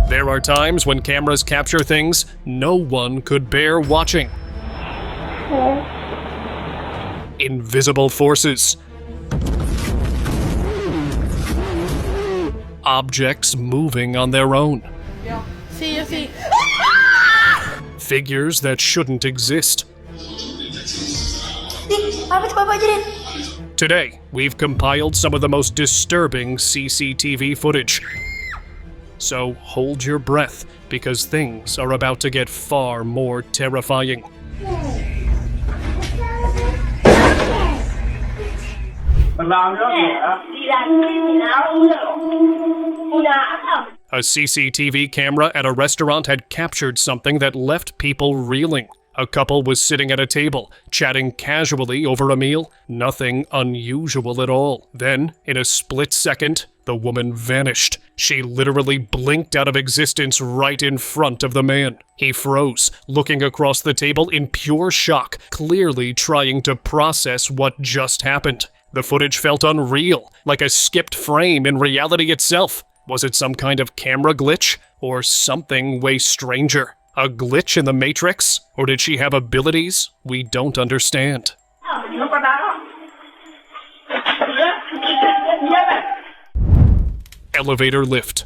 There are times when cameras capture things no one could bear watching. Invisible forces. Objects moving on their own. Figures that shouldn't exist. Today, we've compiled some of the most disturbing CCTV footage. So hold your breath, because things are about to get far more terrifying. A CCTV camera at a restaurant had captured something that left people reeling. A couple was sitting at a table, chatting casually over a meal. Nothing unusual at all. Then, in a split second, the woman vanished. She literally blinked out of existence right in front of the man. He froze, looking across the table in pure shock, clearly trying to process what just happened. The footage felt unreal, like a skipped frame in reality itself. Was it some kind of camera glitch, or something way stranger? A glitch in the Matrix? Or did she have abilities we don't understand? Elevator lift.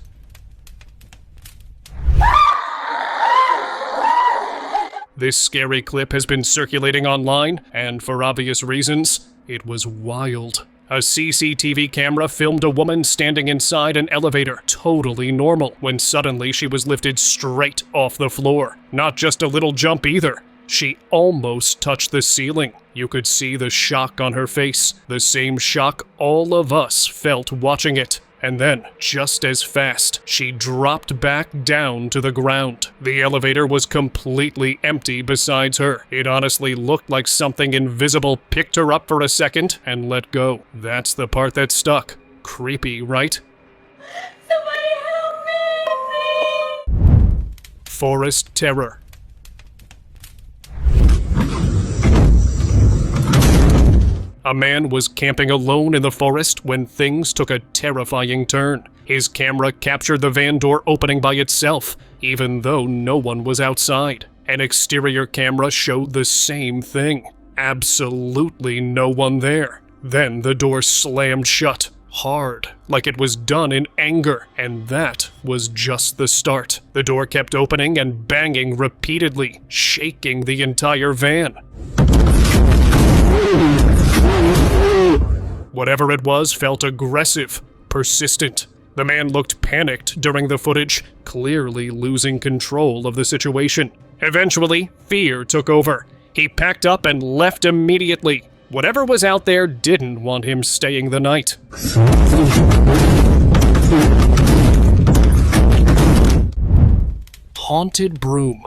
This scary clip has been circulating online, and for obvious reasons, it was wild. A CCTV camera filmed a woman standing inside an elevator, totally normal, when suddenly she was lifted straight off the floor. Not just a little jump either. She almost touched the ceiling. You could see the shock on her face, the same shock all of us felt watching it. And then, just as fast, she dropped back down to the ground. The elevator was completely empty besides her. It honestly looked like something invisible picked her up for a second and let go. That's the part that stuck. Creepy, right? Somebody help me! Forest terror. A man was camping alone in the forest when things took a terrifying turn. His camera captured the van door opening by itself, even though no one was outside. An exterior camera showed the same thing. Absolutely no one there. Then the door slammed shut, hard, like it was done in anger, and that was just the start. The door kept opening and banging repeatedly, shaking the entire van. Whatever it was felt aggressive, persistent. The man looked panicked during the footage, clearly losing control of the situation. Eventually, fear took over. He packed up and left immediately. Whatever was out there didn't want him staying the night. Haunted broom.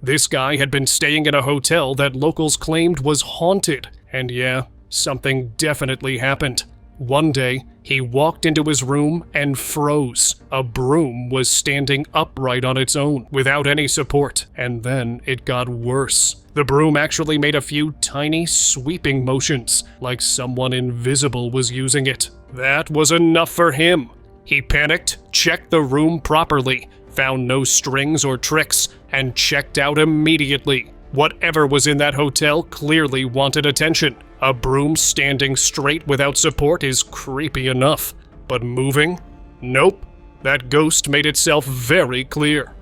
This guy had been staying in a hotel that locals claimed was haunted. And yeah, something definitely happened. One day, he walked into his room and froze. A broom was standing upright on its own, without any support. And then it got worse. The broom actually made a few tiny sweeping motions, like someone invisible was using it. That was enough for him. He panicked, checked the room properly, found no strings or tricks, and checked out immediately. Whatever was in that hotel clearly wanted attention. A broom standing straight without support is creepy enough. But moving? Nope. That ghost made itself very clear.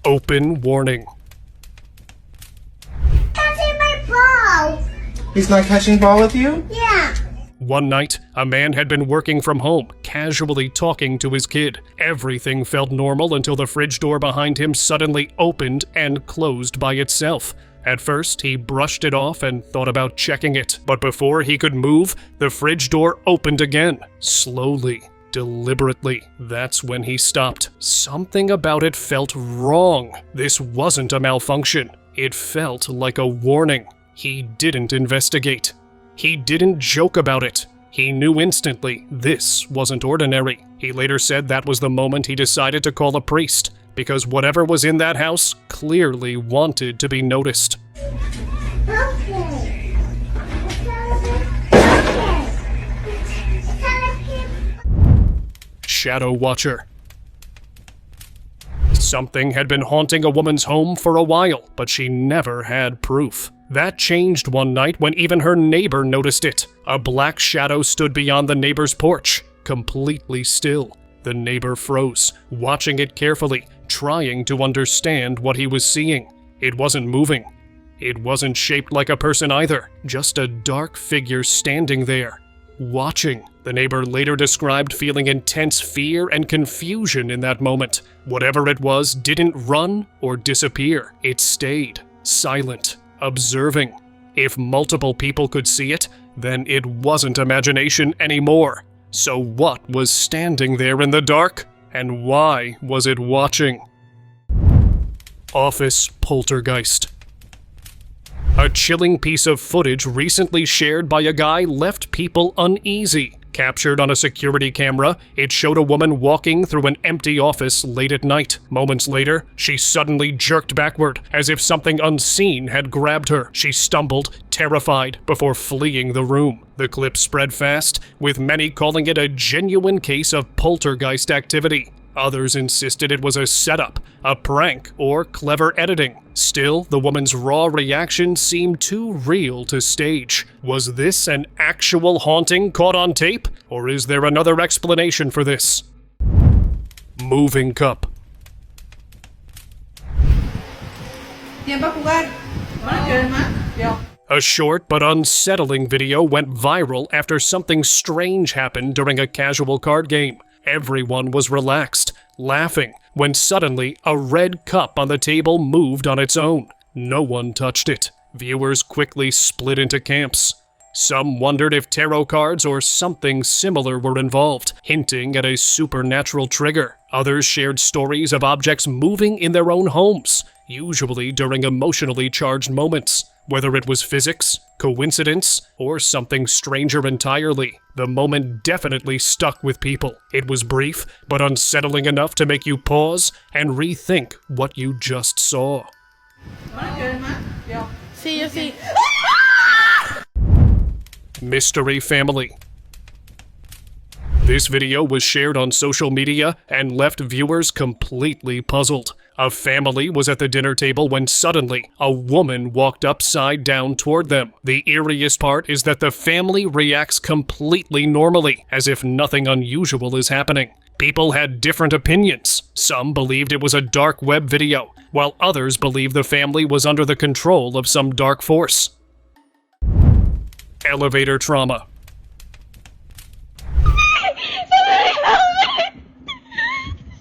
Open warning. Catching my ball! He's not catching ball with you? Yeah. One night, a man had been working from home, casually talking to his kid. Everything felt normal until the fridge door behind him suddenly opened and closed by itself. At first, he brushed it off and thought about checking it, but before he could move, the fridge door opened again, slowly, deliberately. That's when he stopped. Something about it felt wrong. This wasn't a malfunction. It felt like a warning. He didn't investigate. He didn't joke about it. He knew instantly this wasn't ordinary. He later said that was the moment he decided to call a priest, because whatever was in that house clearly wanted to be noticed. Okay. Shadow Watcher. Something had been haunting a woman's home for a while, but she never had proof. That changed one night when even her neighbor noticed it. A black shadow stood beyond the neighbor's porch, completely still. The neighbor froze, watching it carefully, trying to understand what he was seeing. It wasn't moving. It wasn't shaped like a person either, just a dark figure standing there, watching. The neighbor later described feeling intense fear and confusion in that moment. Whatever it was didn't run or disappear. It stayed, silent, observing. If multiple people could see it, then it wasn't imagination anymore. So what was standing there in the dark? And why was it watching? Office poltergeist. A chilling piece of footage recently shared by a guy left people uneasy. Captured on a security camera, it showed a woman walking through an empty office late at night. Moments later, she suddenly jerked backward, as if something unseen had grabbed her. She stumbled, terrified, before fleeing the room. The clip spread fast, with many calling it a genuine case of poltergeist activity. Others insisted it was a setup, a prank, or clever editing. Still, the woman's raw reaction seemed too real to stage. Was this an actual haunting caught on tape? Or is there another explanation for this? Moving cup. A short but unsettling video went viral after something strange happened during a casual card game. Everyone was relaxed, laughing, when suddenly a red cup on the table moved on its own. No one touched it. Viewers quickly split into camps. Some wondered if tarot cards or something similar were involved, hinting at a supernatural trigger. Others shared stories of objects moving in their own homes, usually during emotionally charged moments. Whether it was physics, coincidence, or something stranger entirely, the moment definitely stuck with people. It was brief, but unsettling enough to make you pause and rethink what you just saw. Mystery Family. This video was shared on social media and left viewers completely puzzled. A family was at the dinner table when suddenly a woman walked upside down toward them. The eeriest part is that the family reacts completely normally, as if nothing unusual is happening. People had different opinions. Some believed it was a dark web video, while others believed the family was under the control of some dark force. Elevator trauma.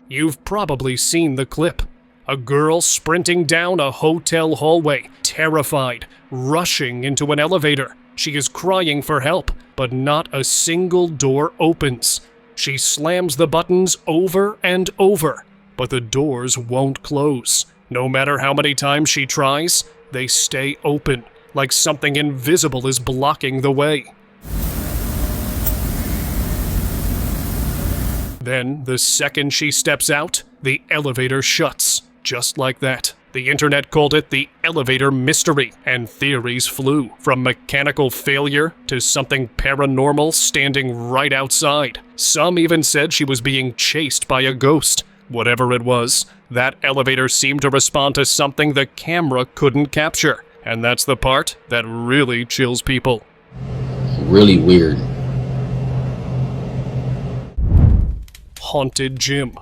You've probably seen the clip. A girl sprinting down a hotel hallway, terrified, rushing into an elevator. She is crying for help, but not a single door opens. She slams the buttons over and over, but the doors won't close. No matter how many times she tries, they stay open, like something invisible is blocking the way. Then, the second she steps out, the elevator shuts. Just like that. The internet called it the elevator mystery, and theories flew, from mechanical failure to something paranormal standing right outside. Some even said she was being chased by a ghost. Whatever it was, that elevator seemed to respond to something the camera couldn't capture. And that's the part that really chills people. Really weird. Haunted gym.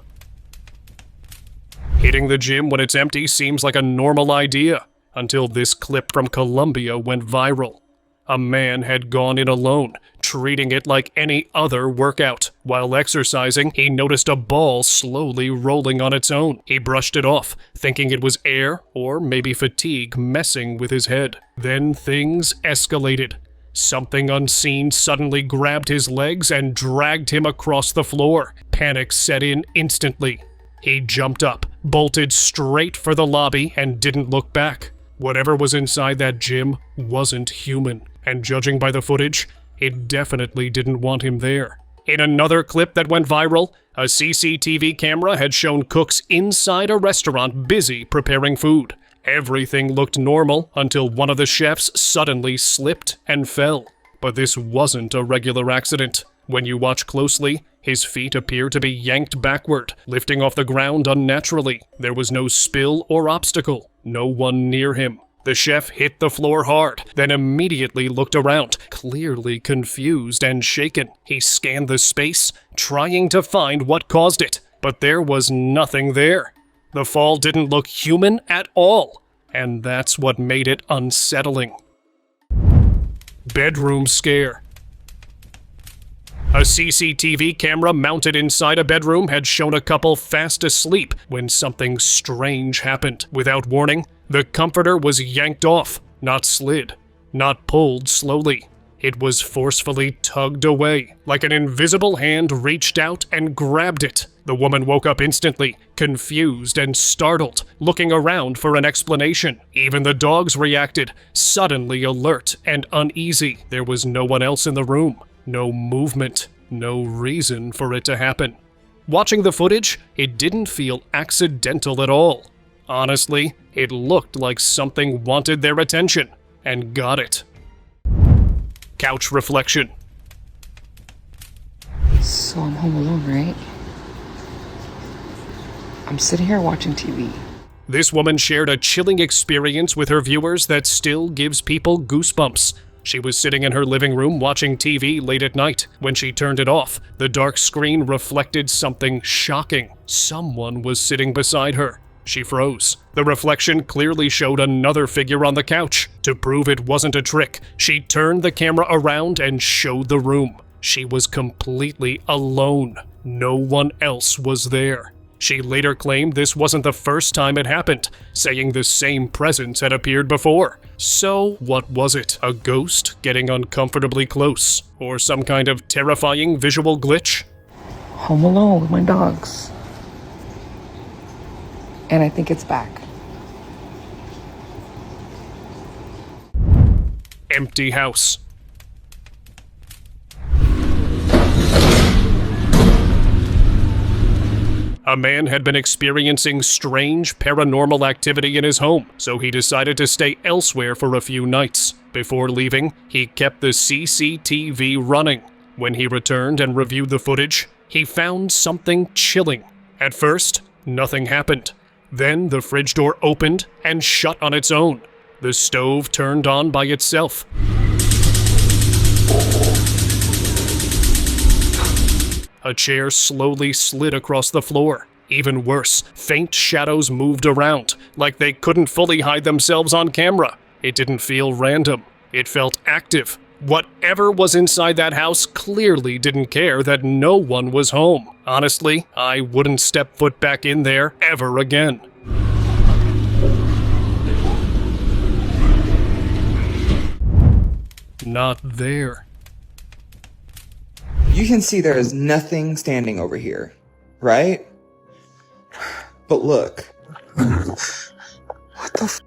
Hitting the gym when it's empty seems like a normal idea, until this clip from Colombia went viral. A man had gone in alone, treating it like any other workout. While exercising, he noticed a ball slowly rolling on its own. He brushed it off, thinking it was air or maybe fatigue messing with his head. Then things escalated. Something unseen suddenly grabbed his legs and dragged him across the floor. Panic set in instantly. He jumped up, bolted straight for the lobby, and didn't look back. Whatever was inside that gym wasn't human, and judging by the footage, it definitely didn't want him there. In another clip that went viral, a CCTV camera had shown cooks inside a restaurant busy preparing food. Everything looked normal until one of the chefs suddenly slipped and fell. But this wasn't a regular accident. When you watch closely, his feet appear to be yanked backward, lifting off the ground unnaturally. There was no spill or obstacle, no one near him. The chef hit the floor hard, then immediately looked around, clearly confused and shaken. He scanned the space, trying to find what caused it, but there was nothing there. The fall didn't look human at all, and that's what made it unsettling. Bedroom scare. A CCTV camera mounted inside a bedroom had shown a couple fast asleep when something strange happened. Without warning, the comforter was yanked off, not slid, not pulled slowly. It was forcefully tugged away, like an invisible hand reached out and grabbed it. The woman woke up instantly, confused and startled, looking around for an explanation. Even the dogs reacted, suddenly alert and uneasy. There was no one else in the room. No movement, no reason for it to happen. Watching the footage, it didn't feel accidental at all. Honestly, it looked like something wanted their attention, and got it. Couch reflection. So I'm home alone, right? I'm sitting here watching TV. This woman shared a chilling experience with her viewers that still gives people goosebumps. She was sitting in her living room watching TV late at night. When she turned it off, the dark screen reflected something shocking. Someone was sitting beside her. She froze. The reflection clearly showed another figure on the couch. To prove it wasn't a trick, she turned the camera around and showed the room. She was completely alone. No one else was there. She later claimed this wasn't the first time it happened, saying the same presence had appeared before. So, what was it? A ghost getting uncomfortably close? Or some kind of terrifying visual glitch? Home alone with my dogs. And I think it's back. Empty house. A man had been experiencing strange paranormal activity in his home, so he decided to stay elsewhere for a few nights. Before leaving, he kept the CCTV running. When he returned and reviewed the footage, he found something chilling. At first, nothing happened. Then the fridge door opened and shut on its own. The stove turned on by itself. A chair slowly slid across the floor. Even worse, faint shadows moved around, like they couldn't fully hide themselves on camera. It didn't feel random. It felt active. Whatever was inside that house clearly didn't care that no one was home. Honestly, I wouldn't step foot back in there ever again. Not there. You can see there is nothing standing over here, right? But look. What the f***?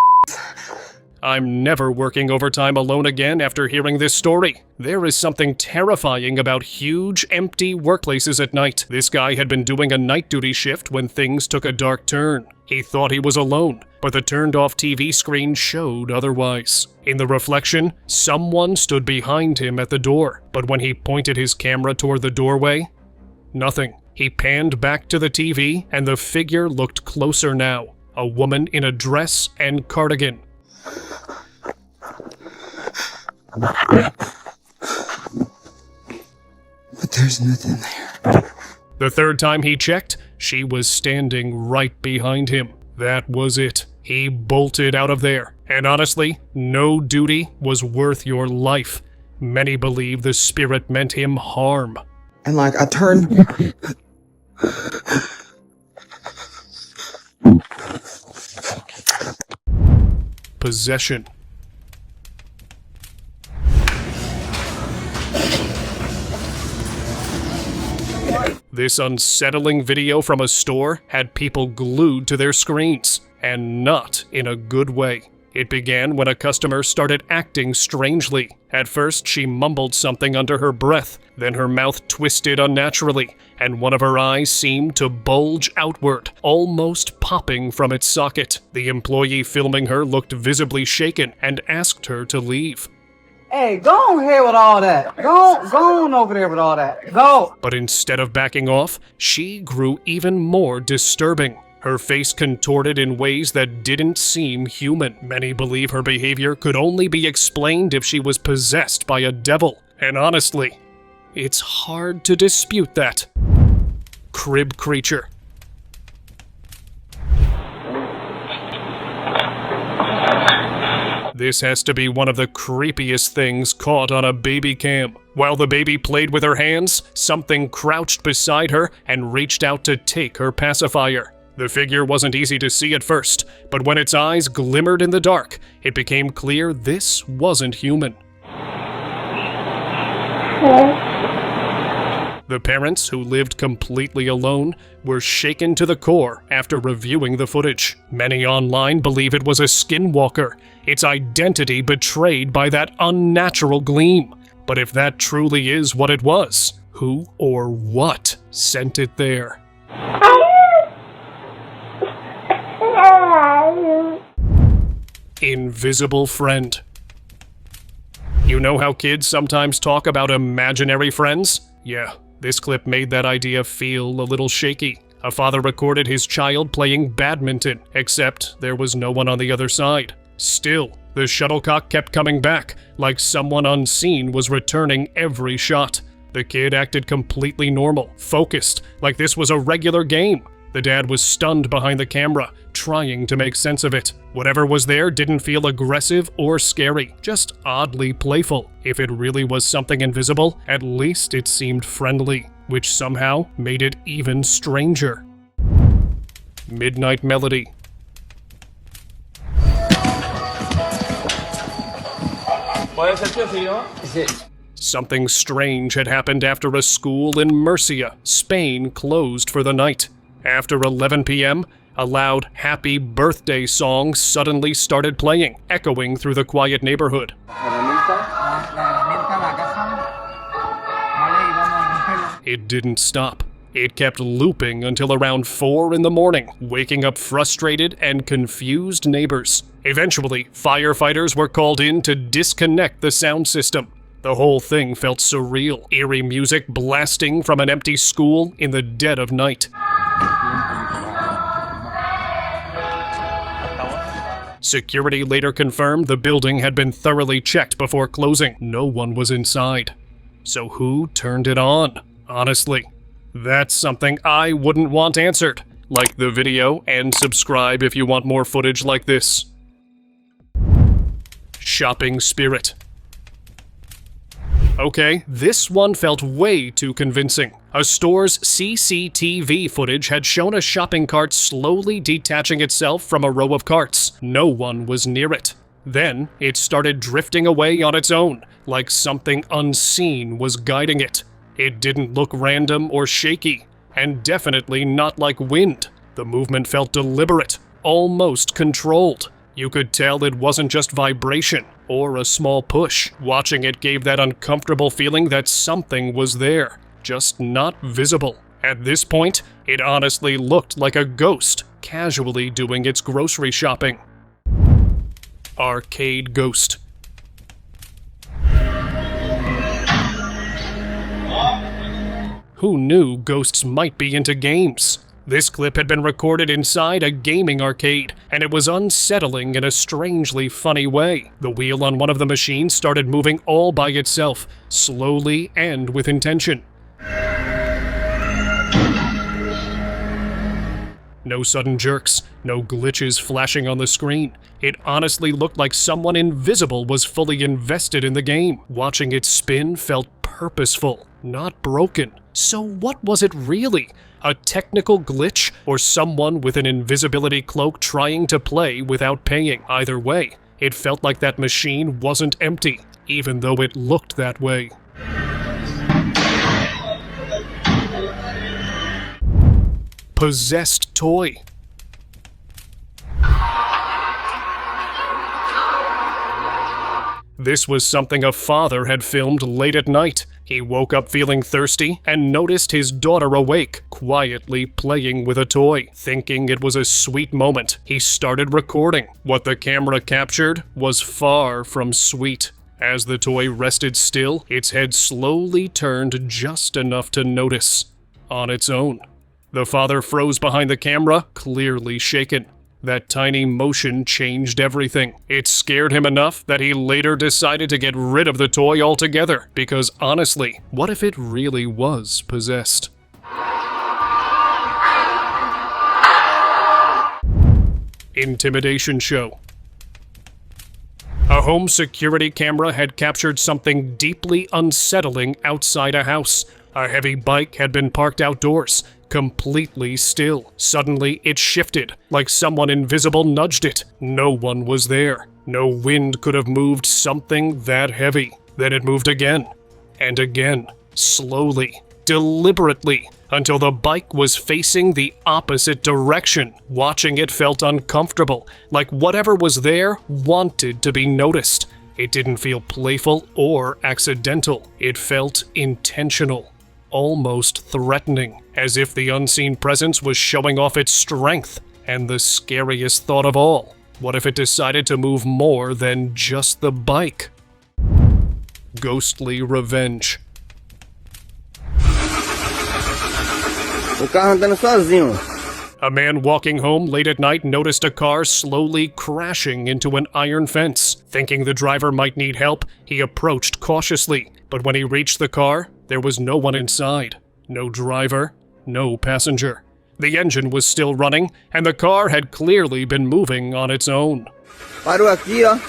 I'm never working overtime alone again after hearing this story. There is something terrifying about huge, empty workplaces at night. This guy had been doing a night duty shift when things took a dark turn. He thought he was alone, but the turned-off TV screen showed otherwise. In the reflection, someone stood behind him at the door, but when he pointed his camera toward the doorway, nothing. He panned back to the TV, and the figure looked closer now. A woman in a dress and cardigan. But there's nothing there. The third time he checked, she was standing right behind him. That was it. He bolted out of there. And honestly, no duty was worth your life. Many believe the spirit meant him harm. And like I turned. Possession. This unsettling video from a store had people glued to their screens, and not in a good way. It began when a customer started acting strangely. At first, she mumbled something under her breath, then her mouth twisted unnaturally, and one of her eyes seemed to bulge outward, almost popping from its socket. The employee filming her looked visibly shaken and asked her to leave. Hey, go on here with all that. Go on over there with all that. Go. But instead of backing off, she grew even more disturbing. Her face contorted in ways that didn't seem human. Many believe her behavior could only be explained if she was possessed by a devil. And honestly, it's hard to dispute that. Crib creature. This has to be one of the creepiest things caught on a baby cam. While the baby played with her hands, something crouched beside her and reached out to take her pacifier. The figure wasn't easy to see at first, but when its eyes glimmered in the dark, it became clear this wasn't human. The parents, who lived completely alone, were shaken to the core after reviewing the footage. Many online believe it was a skinwalker, its identity betrayed by that unnatural gleam. But if that truly is what it was, who or what sent it there? Invisible friend. You know how kids sometimes talk about imaginary friends? Yeah, this clip made that idea feel a little shaky. A father recorded his child playing badminton, except there was no one on the other side. Still, the shuttlecock kept coming back, like someone unseen was returning every shot. The kid acted completely normal, focused, like this was a regular game. The dad was stunned behind the camera, trying to make sense of it. Whatever was there didn't feel aggressive or scary, just oddly playful. If it really was something invisible, at least it seemed friendly, which somehow made it even stranger. Midnight Melody. Something strange had happened after a school in Murcia, Spain closed for the night. After 11 p.m., a loud happy birthday song suddenly started playing, echoing through the quiet neighborhood. It didn't stop. It kept looping until around 4 in the morning, waking up frustrated and confused neighbors. Eventually, firefighters were called in to disconnect the sound system. The whole thing felt surreal, eerie music blasting from an empty school in the dead of night. Security later confirmed the building had been thoroughly checked before closing. No one was inside. So who turned it on? Honestly, that's something I wouldn't want answered. Like the video and subscribe if you want more footage like this. Shopping spirit. Okay, this one felt way too convincing. A store's CCTV footage had shown a shopping cart slowly detaching itself from a row of carts. No one was near it. Then, it started drifting away on its own, like something unseen was guiding it. It didn't look random or shaky, and definitely not like wind. The movement felt deliberate, almost controlled. You could tell it wasn't just vibration or a small push. Watching it gave that uncomfortable feeling that something was there, just not visible. At this point, it honestly looked like a ghost, casually doing its grocery shopping. Arcade ghost. Who knew ghosts might be into games? This clip had been recorded inside a gaming arcade, and it was unsettling in a strangely funny way. The wheel on one of the machines started moving all by itself, slowly and with intention. No sudden jerks, no glitches flashing on the screen. It honestly looked like someone invisible was fully invested in the game. Watching it spin felt purposeful, not broken. So what was it really? A technical glitch, or someone with an invisibility cloak trying to play without paying? Either way, it felt like that machine wasn't empty, even though it looked that way. Possessed toy. This was something a father had filmed late at night. He woke up feeling thirsty and noticed his daughter awake, quietly playing with a toy. Thinking it was a sweet moment, he started recording. What the camera captured was far from sweet. As the toy rested still, its head slowly turned just enough to notice. On its own. The father froze behind the camera, clearly shaken. That tiny motion changed everything. It scared him enough that he later decided to get rid of the toy altogether, because honestly, what if it really was possessed? Intimidation show. A home security camera had captured something deeply unsettling outside a house. A heavy bike had been parked outdoors, completely still. Suddenly, it shifted, like someone invisible nudged it. No one was there. No wind could have moved something that heavy. Then it moved again, and again, slowly, deliberately, until the bike was facing the opposite direction. Watching it felt uncomfortable, like whatever was there wanted to be noticed. It didn't feel playful or accidental. It felt intentional. Almost threatening, as if the unseen presence was showing off its strength. And the scariest thought of all, what if it decided to move more than just the bike? Ghostly revenge. O carro andando sozinho. A man walking home late at night noticed a car slowly crashing into an iron fence. Thinking the driver might need help, he approached cautiously. But when he reached the car, there was no one inside. No driver, no passenger. The engine was still running, and the car had clearly been moving on its own. Parou aqui, ó.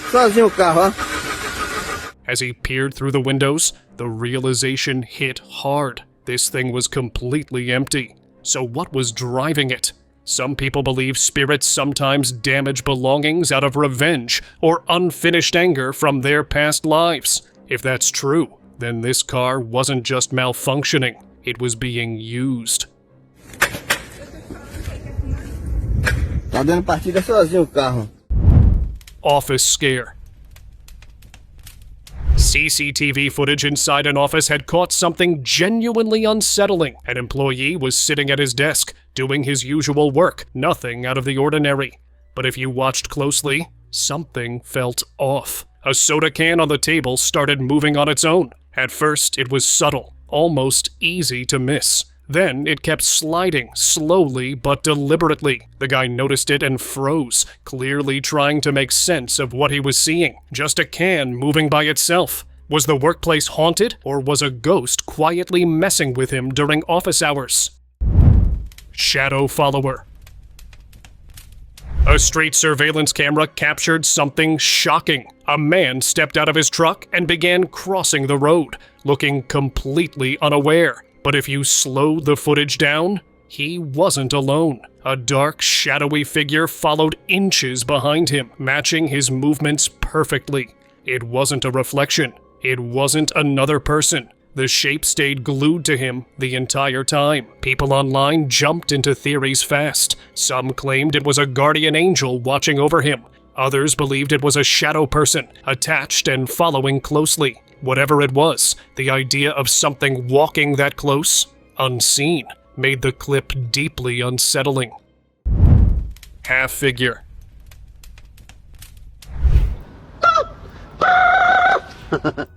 Sozinho o carro, ó. As he peered through the windows, the realization hit hard. This thing was completely empty. So what was driving it? Some people believe spirits sometimes damage belongings out of revenge or unfinished anger from their past lives. If that's true, then this car wasn't just malfunctioning, it was being used. Tá dando partida sozinho o carro. Office scare. CCTV footage inside an office had caught something genuinely unsettling. An employee was sitting at his desk, doing his usual work, nothing out of the ordinary. But if you watched closely, something felt off. A soda can on the table started moving on its own. At first, it was subtle, almost easy to miss. Then it kept sliding, slowly but deliberately. The guy noticed it and froze, clearly trying to make sense of what he was seeing. Just a can moving by itself. Was the workplace haunted, or was a ghost quietly messing with him during office hours? Shadow follower. A street surveillance camera captured something shocking. A man stepped out of his truck and began crossing the road, looking completely unaware. But if you slowed the footage down, he wasn't alone. A dark, shadowy figure followed inches behind him, matching his movements perfectly. It wasn't a reflection. It wasn't another person. The shape stayed glued to him the entire time. People online jumped into theories fast. Some claimed it was a guardian angel watching over him. Others believed it was a shadow person, attached and following closely. Whatever it was, the idea of something walking that close, unseen, made the clip deeply unsettling. Half figure.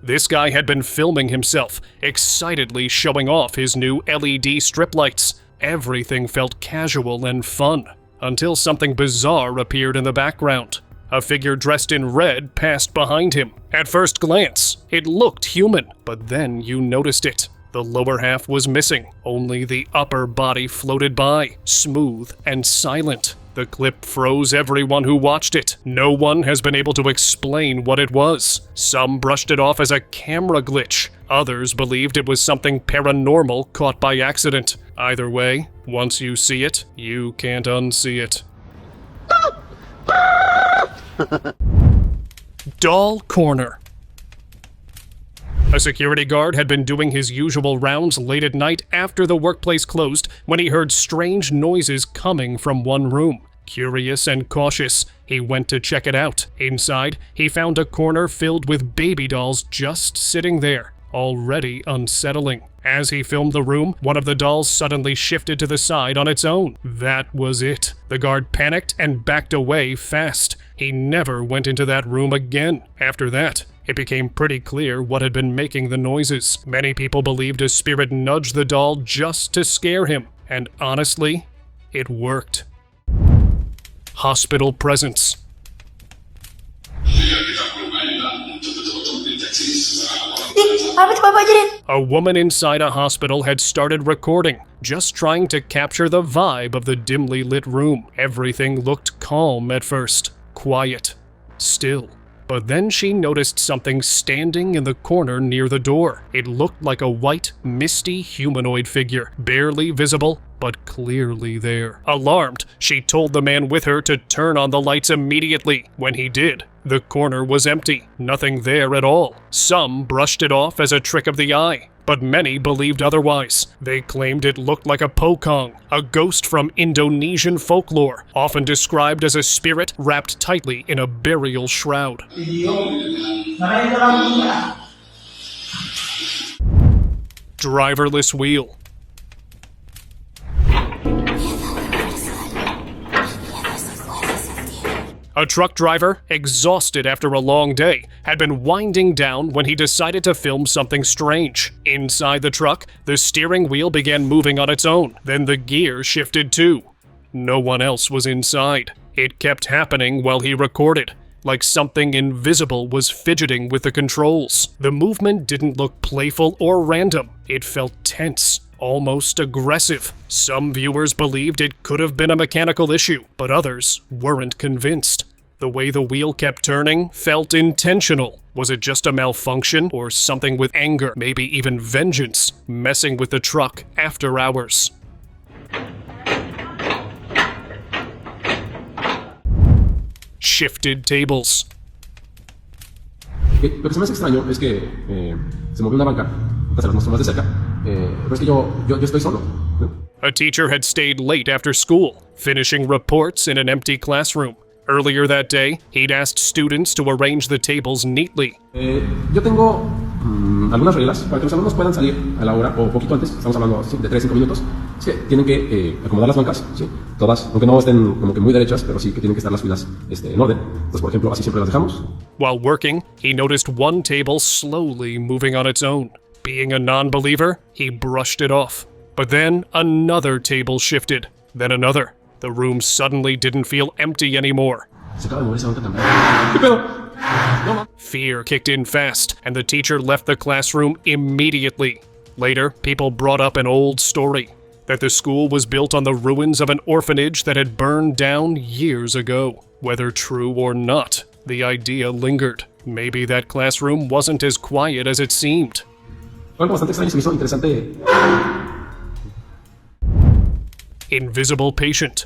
This guy had been filming himself, excitedly showing off his new LED strip lights. Everything felt casual and fun, until something bizarre appeared in the background. A figure dressed in red passed behind him. At first glance, it looked human, but then you noticed it. The lower half was missing. Only the upper body floated by, smooth and silent. The clip froze everyone who watched it. No one has been able to explain what it was. Some brushed it off as a camera glitch. Others believed it was something paranormal caught by accident. Either way, once you see it, you can't unsee it. Doll Corner. A security guard had been doing his usual rounds late at night after the workplace closed when he heard strange noises coming from one room. Curious and cautious, he He went to check it out. Inside, he found a corner filled with baby dolls just sitting there, already unsettling. As he filmed the room, one of the dolls suddenly shifted to the side on its own. That was it. The guard panicked and backed away fast. He never went into that room again. After that, it became pretty clear what had been making the noises. Many people believed a spirit nudged the doll just to scare him. And honestly, it worked. Hospital presence. Apa tuh Bapak Jirin? A woman inside a hospital had started recording, just trying to capture the vibe of the dimly lit room. Everything looked calm at first, quiet, still. But then she noticed something standing in the corner near the door. It looked like a white, misty humanoid figure, barely visible, but clearly there. Alarmed, she told the man with her to turn on the lights immediately. When he did, the corner was empty, nothing there at all. Some brushed it off as a trick of the eye, but many believed otherwise. They claimed it looked like a pocong, a ghost from Indonesian folklore, often described as a spirit wrapped tightly in a burial shroud. Driverless wheel. A truck driver, exhausted after a long day, had been winding down when he decided to film something strange. Inside the truck, the steering wheel began moving on its own. Then the gear shifted too. No one else was inside. It kept happening while he recorded, like something invisible was fidgeting with the controls. The movement didn't look playful or random. It felt tense, almost aggressive. Some viewers believed it could have been a mechanical issue, but others weren't convinced. The way the wheel kept turning felt intentional. Was it just a malfunction or something with anger, maybe even vengeance, messing with the truck after hours? Shifted tables. Lo que se me hace extraño es que se movió una banca, se las mostró más de cerca, pero es que yo estoy solo. A teacher had stayed late after school, finishing reports in an empty classroom. Earlier that day, he'd asked students to arrange the tables neatly. Yo tengo algunas reglas para que los alumnos puedan salir a la hora o poquito antes, estamos hablando ¿sí? de 3-5 minutos. Es que tienen que acomodar las bancas, ¿sí? Todas, aunque no estén como que muy derechas, pero sí que tienen que estar las filas en orden. Entonces, por ejemplo, así siempre las dejamos. While working, he noticed one table slowly moving on its own. Being a non-believer, he brushed it off. But then another table shifted, then another. The room suddenly didn't feel empty anymore. Se acaba de mover esa banca también. ¿Qué pedo? No, Fear kicked in fast, and the teacher left the classroom immediately. Later, people brought up an old story, that the school was built on the ruins of an orphanage that had burned down years ago. Whether true or not, the idea lingered. Maybe that classroom wasn't as quiet as it seemed. algo bastante extraño se me hizo interesante. Invisible patient.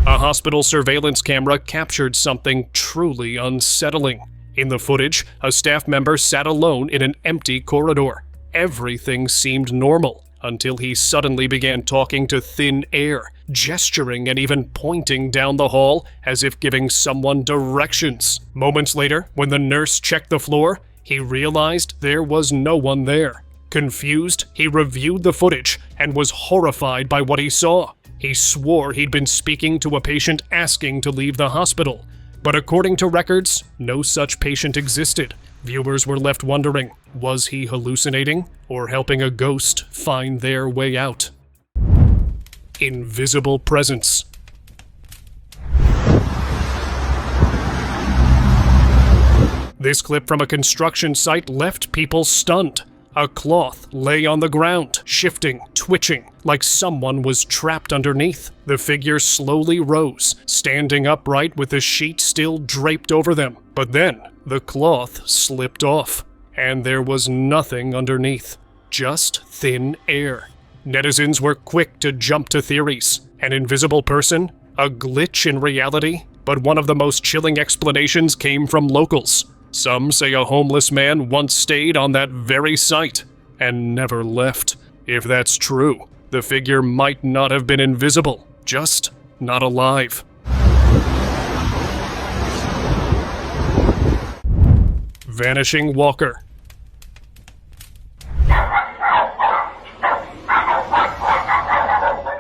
A hospital surveillance camera captured something truly unsettling. In the footage, a staff member sat alone in an empty corridor. Everything seemed normal until he suddenly began talking to thin air, gesturing and even pointing down the hall as if giving someone directions. Moments later, when the nurse checked the floor, he realized there was no one there. Confused, he reviewed the footage and was horrified by what he saw. He swore he'd been speaking to a patient asking to leave the hospital. But according to records, no such patient existed. Viewers were left wondering, was he hallucinating or helping a ghost find their way out? Invisible presence. This clip from a construction site left people stunned. A cloth lay on the ground, shifting, twitching, like someone was trapped underneath. The figure slowly rose, standing upright with the sheet still draped over them. But then, the cloth slipped off, and there was nothing underneath. Just thin air. Netizens were quick to jump to theories. An invisible person? A glitch in reality? But one of the most chilling explanations came from locals. Some say a homeless man once stayed on that very site and never left. If that's true, the figure might not have been invisible, just not alive. vanishing walker.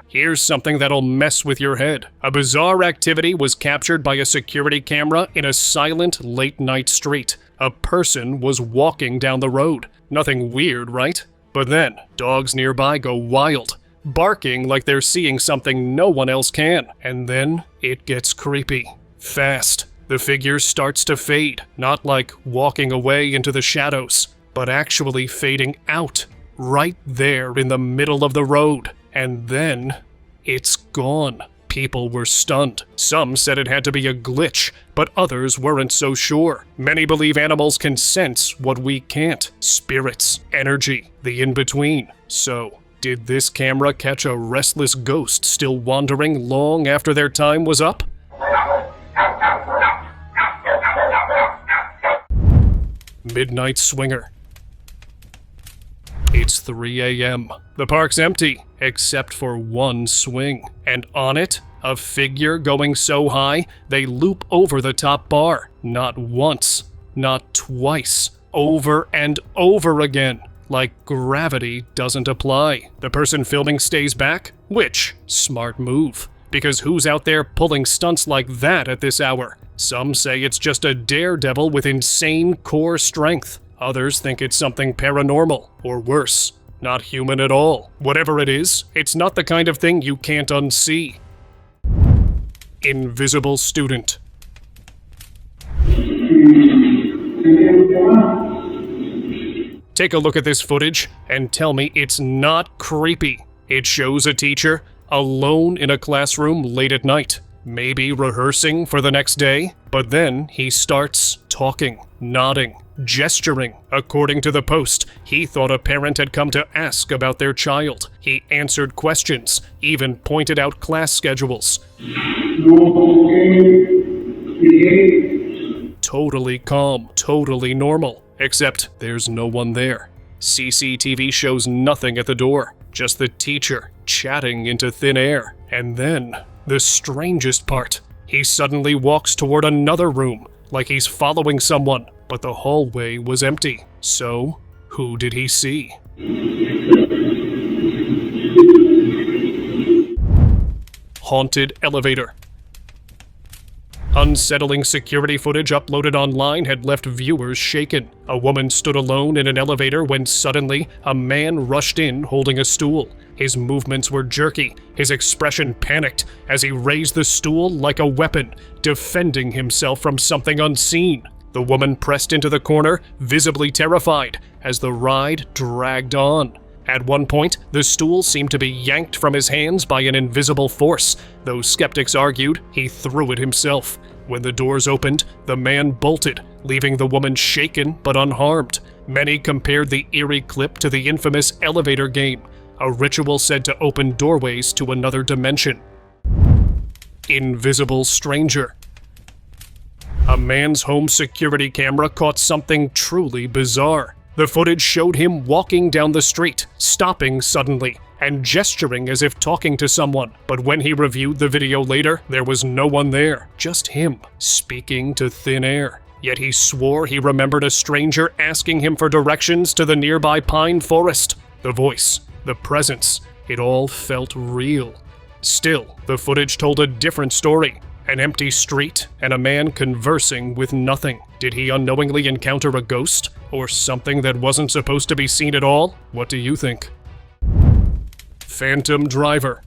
Here's something that'll mess with your head. A bizarre activity was captured by a security camera in a silent late-night street. A person was walking down the road. Nothing weird, right? But then, dogs nearby go wild, barking like they're seeing something no one else can. And then, it gets creepy. Fast. The figure starts to fade, not like walking away into the shadows, but actually fading out, right there in the middle of the road. And then, it's gone. People were stunned. Some said it had to be a glitch, but others weren't so sure. Many believe animals can sense what we can't. Spirits, energy, the in-between. So, did this camera catch a restless ghost still wandering long after their time was up? Midnight Swinger. It's 3 a.m. The park's empty, except for one swing. And on it, a figure going so high, they loop over the top bar. Not once, not twice, over and over again. Like gravity doesn't apply. The person filming stays back, which, smart move. Because who's out there pulling stunts like that at this hour? Some say it's just a daredevil with insane core strength. Others think it's something paranormal, or worse, not human at all. Whatever it is, it's not the kind of thing you can't unsee. Invisible student. Take a look at this footage and tell me it's not creepy. It shows a teacher alone in a classroom late at night, maybe rehearsing for the next day, but then he starts talking, nodding, gesturing. According to the post, he thought a parent had come to ask about their child. He answered questions, even pointed out class schedules. Totally calm, totally normal, except there's no one there. CCTV shows nothing at the door, just the teacher chatting into thin air. And then, the strangest part, he suddenly walks toward another room, like he's following someone, but the hallway was empty. So, who did he see? Haunted elevator. Unsettling security footage uploaded online had left viewers shaken. A woman stood alone in an elevator when suddenly a man rushed in holding a stool. His movements were jerky, his expression panicked as he raised the stool like a weapon, defending himself from something unseen. The woman pressed into the corner, visibly terrified, as the ride dragged on. At one point, the stool seemed to be yanked from his hands by an invisible force, though skeptics argued he threw it himself. When the doors opened, the man bolted, leaving the woman shaken but unharmed. Many compared the eerie clip to the infamous elevator game, a ritual said to open doorways to another dimension. Invisible stranger. A man's home security camera caught something truly bizarre. The footage showed him walking down the street, stopping suddenly, and gesturing as if talking to someone. But when he reviewed the video later, there was no one there, just him, speaking to thin air. Yet he swore he remembered a stranger asking him for directions to the nearby pine forest. The voice, the presence, it all felt real. Still, the footage told a different story. An empty street, and a man conversing with nothing. Did he unknowingly encounter a ghost? Or something that wasn't supposed to be seen at all? What do you think? Phantom driver.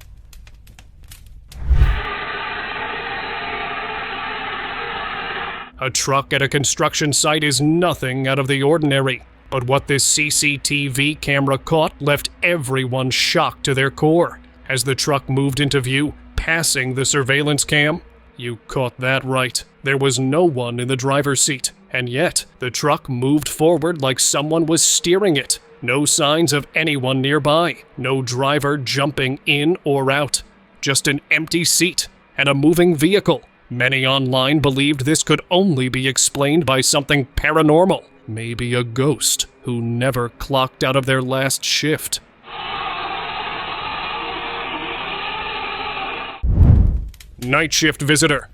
A truck at a construction site is nothing out of the ordinary. But what this CCTV camera caught left everyone shocked to their core. As the truck moved into view, passing the surveillance cam, you caught that right. There was no one in the driver's seat, and yet the truck moved forward like someone was steering it. No signs of anyone nearby, no driver jumping in or out. Just an empty seat and a moving vehicle. Many online believed this could only be explained by something paranormal. Maybe a ghost who never clocked out of their last shift. Night shift visitor.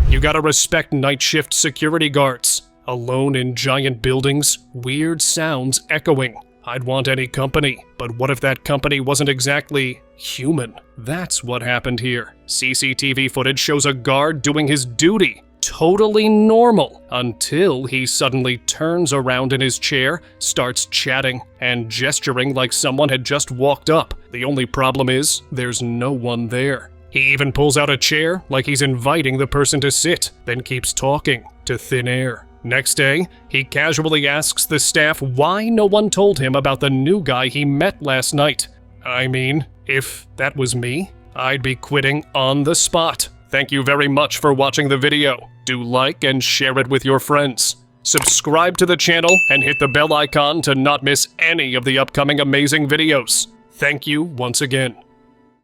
You gotta respect night shift security guards. Alone in giant buildings, weird sounds echoing. I'd want any company, but what if that company wasn't exactly human? That's what happened here. CCTV footage shows a guard doing his duty. Totally normal, until he suddenly turns around in his chair, starts chatting, and gesturing like someone had just walked up. The only problem is, there's no one there. He even pulls out a chair like he's inviting the person to sit, then keeps talking to thin air. Next day, he casually asks the staff why no one told him about the new guy he met last night. I mean, if that was me, I'd be quitting on the spot. Thank you very much for watching the video. Do like and share it with your friends. Subscribe to the channel and hit the bell icon to not miss any of the upcoming amazing videos. Thank you once again.